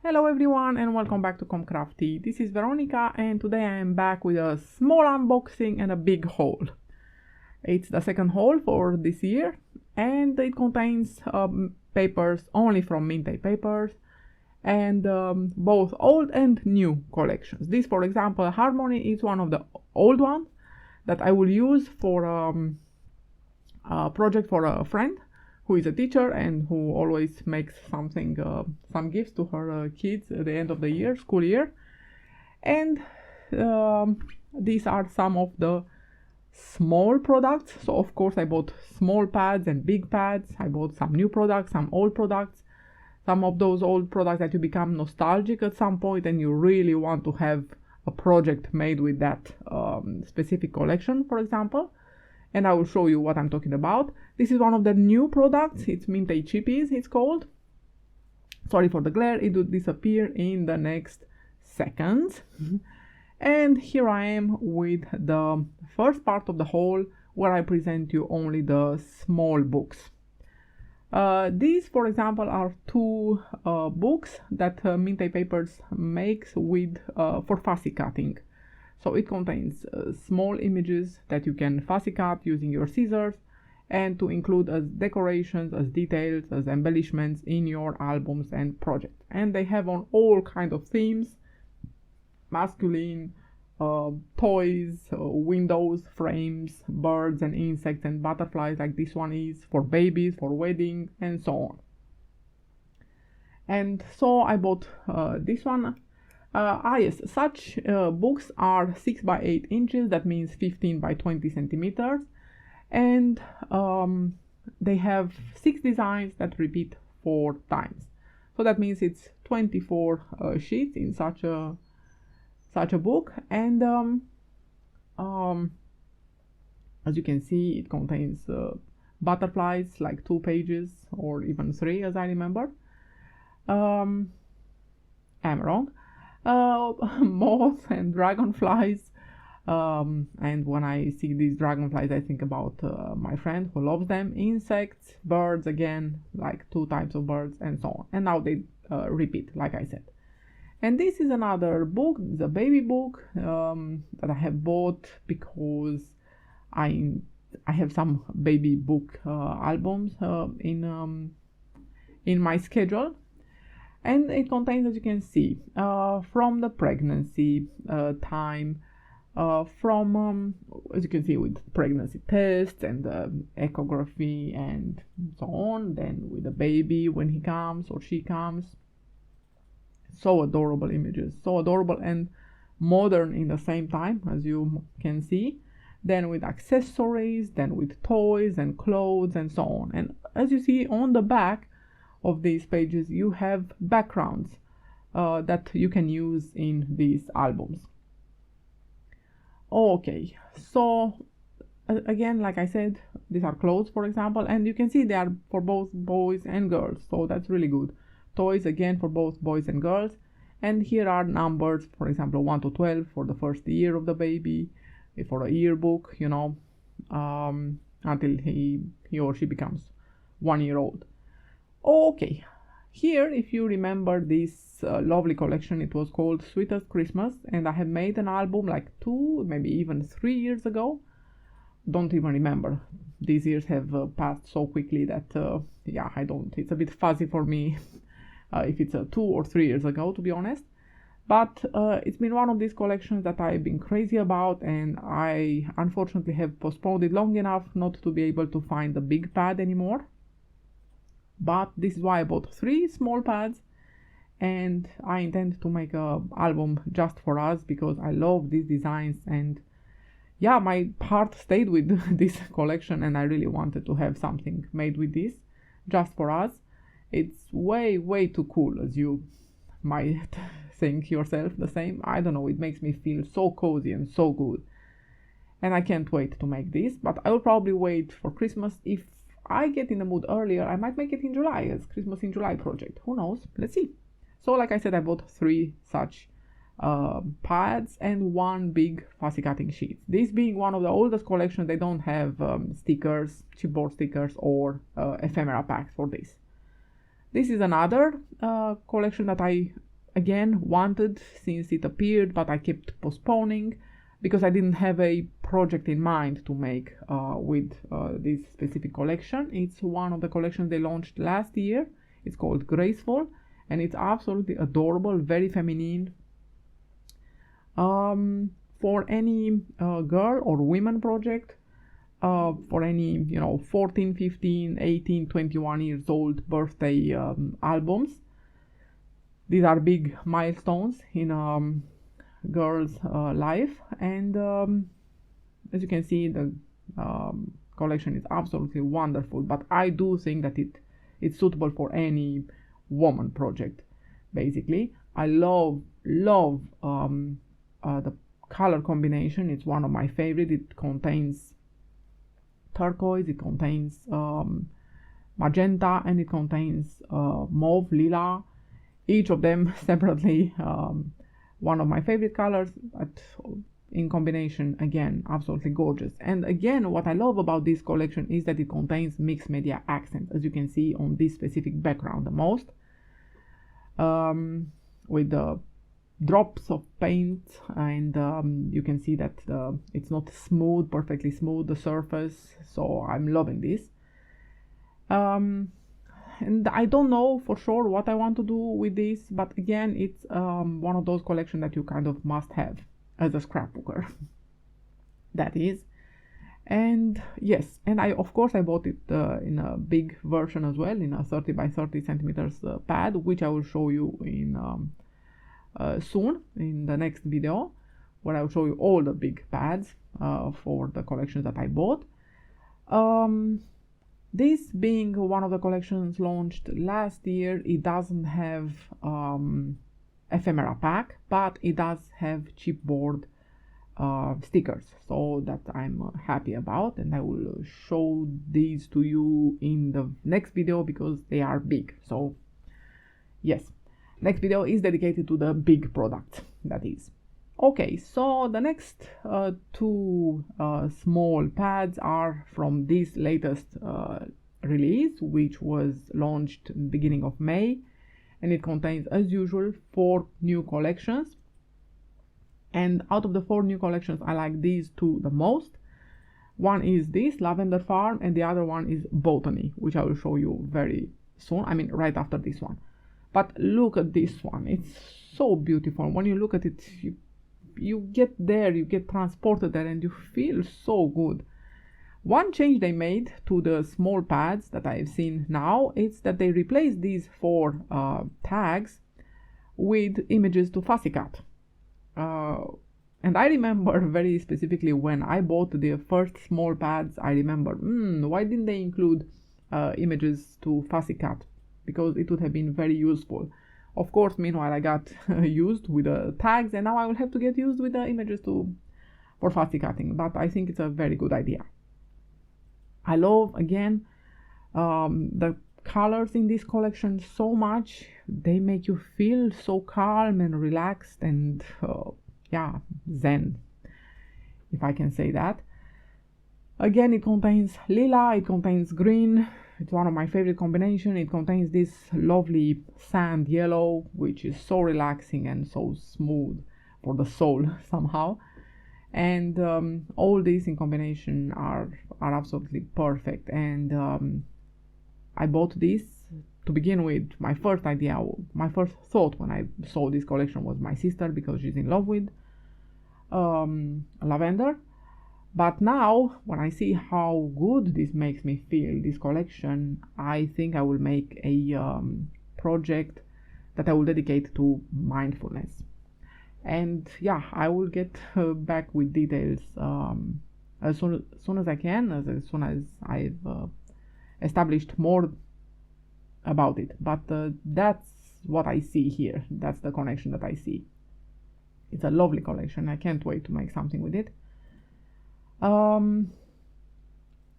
Hello everyone and welcome back to Crafty. This is Veronica and today I am back with a small unboxing and a big haul. It's the second haul for this year and it contains papers only from Mintay papers and both old and new collections. This, for example, Harmony is one of the old ones that I will use for a project for a friend who is a teacher and who always makes something, some gifts to her kids at the end of the year, school year. And these are some of the small products. So of course I bought small pads and big pads. I bought some new products, some old products, some of those old products that you become nostalgic at some point and you really want to have a project made with that specific collection, for example. And I will show you what I'm talking about. This is one of the new products. It's Mintay Chippies, it's called. Sorry for the glare, it will disappear in the next seconds. And here I am with the first part of the haul where I present you only the small books. These, for example, are two books that Mintay Papers makes with for fussy cutting. So it contains small images that you can fussy cut using your scissors and to include as decorations, as details, as embellishments in your albums and projects. And they have on all kinds of themes: masculine, toys, windows, frames, birds and insects and butterflies, like this one is, for babies, for wedding, and so on. And so I bought this one. Yes, such books are 6 by 8 inches, that means 15 by 20 centimeters, and they have 6 designs that repeat 4 times. So that means it's 24 sheets in such a book, and as you can see, it contains butterflies, like 2 pages or even 3, as I remember. I'm wrong. Moths and dragonflies, and when I see these dragonflies I think about my friend who loves them. Insects, birds, again, like 2 types of birds, and so on. And now they repeat, like I said. And this is another book, the baby book, that I have bought because I have some baby book albums in my schedule. And it contains, as you can see, from the pregnancy time, from, as you can see, with pregnancy tests and echography and so on, then with the baby when he comes or she comes. So adorable images, so adorable and modern in the same time, as you can see. Then with accessories, then with toys and clothes and so on. And as you see on the back of these pages, you have backgrounds that you can use in these albums. Okay, so again, like I said, these are clothes, for example, and you can see they are for both boys and girls, so that's really good. Toys, again, for both boys and girls. And here are numbers, for example, 1 to 12 for the first year of the baby, for a yearbook, you know, until he or she becomes 1 year old. Okay, here, if you remember this lovely collection, it was called Sweetest Christmas, and I have made an album like 2, maybe even 3 years ago. Don't even remember. These years have passed so quickly that yeah, it's a bit fuzzy for me if it's 2 or 3 years ago, to be honest. But it's been one of these collections that I've been crazy about, and I unfortunately have postponed it long enough not to be able to find the big pad anymore. But this is why I bought 3 small pads, and I intend to make an album just for us because I love these designs, and yeah, my heart stayed with this collection and I really wanted to have something made with this just for us. It's way too cool, as you might think yourself the same. I don't know, it makes me feel so cozy and so good, and I can't wait to make this. But I will probably wait for Christmas. If I get in the mood earlier, I might make it in July as Christmas in July project. Who knows? Let's see. So like I said, I bought 3 such pads and 1 big fussy cutting sheet. This being one of the oldest collections, they don't have stickers, chipboard stickers, or ephemera packs for this. This is another collection that I again wanted since it appeared, but I kept postponing because I didn't have a project in mind to make with this specific collection. It's one of the collections they launched last year. It's called Graceful, and it's absolutely adorable, very feminine. For any girl or women project, for any 14, 15, 18, 21 years old birthday albums. These are big milestones in girl's life, and as you can see, the collection is absolutely wonderful, but I do think that it's suitable for any woman project. Basically, I love the color combination. It's one of my favorite. It contains turquoise, it contains magenta, and it contains mauve, lila, each of them separately one of my favorite colors, but in combination, again, absolutely gorgeous. And again, what I love about this collection is that it contains mixed media accents, as you can see on this specific background the most, with the drops of paint, and you can see that it's not smooth, perfectly smooth, the surface, so I'm loving this. And I don't know for sure what I want to do with this, but again, it's one of those collections that you kind of must have as a scrapbooker. That is. And yes, and of course I bought it in a big version as well, in a 30 by 30 centimeters pad, which I will show you in soon in the next video, where I will show you all the big pads for the collections that I bought. This being one of the collections launched last year, it doesn't have ephemera pack, but it does have chipboard stickers, so that I'm happy about, and I will show these to you in the next video because they are big. So yes, next video is dedicated to the big product, that is. Okay, so the next two small pads are from this latest release, which was launched in the beginning of May, and it contains, as usual, 4 new collections. And out of the 4 new collections, I like these 2 the most. One is this Lavender Farm, and the other one is Botany, which I will show you very soon, I mean right after this one. But look at this one, it's so beautiful. When you look at it, you get there, you get transported there, and you feel so good. One change they made to the small pads that I've seen now is that they replaced these 4 tags with images to fussy cut. And I remember very specifically when I bought the first small pads, I remember, why didn't they include images to fussy cut? Because it would have been very useful. Of course, meanwhile, I got used with the tags, and now I will have to get used with the images for fussy cutting, but I think it's a very good idea. I love, again, the colors in this collection so much. They make you feel so calm and relaxed and, yeah, zen, if I can say that. Again, it contains lila, it contains green. It's one of my favorite combinations. It contains this lovely sand yellow, which is so relaxing and so smooth for the soul somehow. And all these in combination are absolutely perfect. And I bought this to begin with. My first thought when I saw this collection was my sister, because she's in love with lavender. But now, when I see how good this makes me feel, this collection, I think I will make a project that I will dedicate to mindfulness. And yeah, I will get back with details as soon as I can, as soon as I've established more about it. But that's what I see here. That's the connection that I see. It's a lovely collection. I can't wait to make something with it.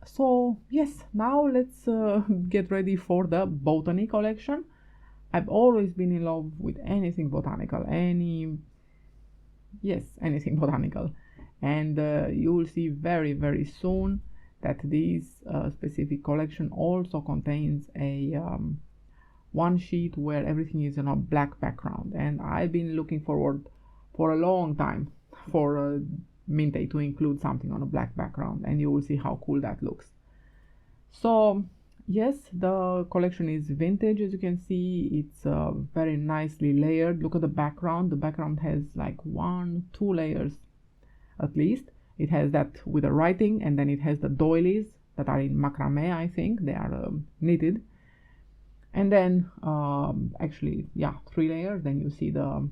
So yes, now let's get ready for the Botany collection. I've always been in love with anything botanical, anything botanical, and you will see very, very soon that this specific collection also contains a one sheet where everything is on a black background, and I've been looking forward for a long time for Mintay to include something on a black background, and you will see how cool that looks. So yes, the collection is vintage. As you can see, it's very nicely layered. Look at the background. The background has like 2 layers at least. It has that with the writing, and then it has the doilies that are in macrame. I think they are knitted, and then actually, yeah, 3 layers. Then you see the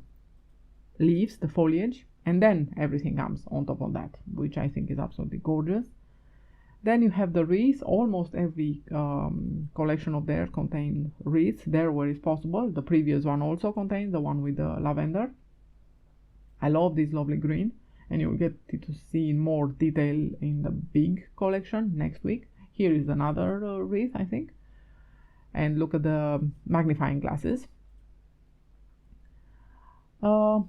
leaves, the foliage, and then everything comes on top of that, which I think is absolutely gorgeous. Then you have the wreath. Almost every collection of theirs contains wreaths there where it's possible. The previous one also contains the one with the lavender. I love this lovely green, and you'll get to see in more detail in the big collection next week. Here is another wreath, I think. And look at the magnifying glasses.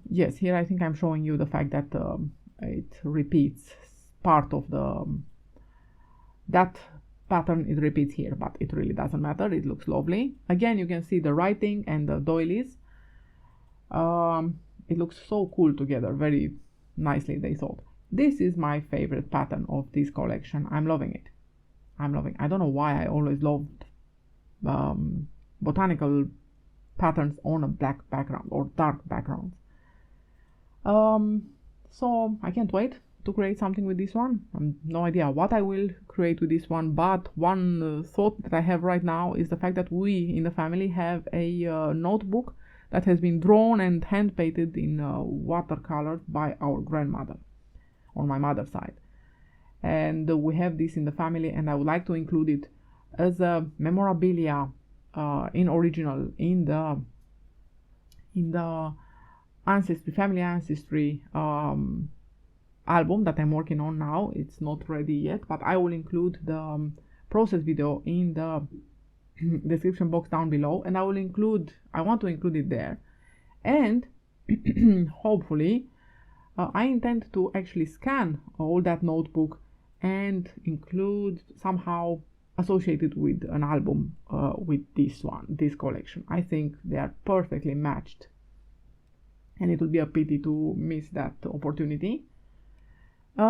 Yes, here I think I'm showing you the fact that it repeats part of the that pattern. It repeats here, but it really doesn't matter. It looks lovely. Again, you can see the writing and the doilies. It looks so cool together, very nicely, they thought. This is my favorite pattern of this collection. I'm loving it. I don't know why I always loved botanical patterns on a black background or dark backgrounds. So I can't wait to create something with this one. No idea what I will create with this one, but one thought that I have right now is the fact that we in the family have a notebook that has been drawn and hand painted in watercolor by our grandmother on my mother's side, and we have this in the family, and I would like to include it as a memorabilia in original in the family ancestry album that I'm working on now. It's not ready yet, but I will include the process video in the description box down below, and I want to include it there. And hopefully I intend to actually scan all that notebook and include somehow associated with an album with this collection. I think they are perfectly matched, and it would be a pity to miss that opportunity. I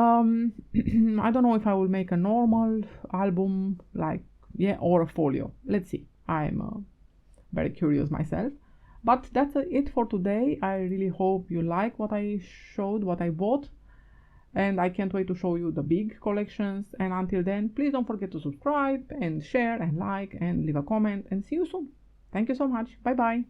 don't know if I will make a normal album or a folio. Let's see. I'm very curious myself. But that's it for today. I really hope you like what I showed, what I bought, and I can't wait to show you the big collections. And until then, please don't forget to subscribe and share and like and leave a comment, and see you soon. Thank you so much. Bye bye.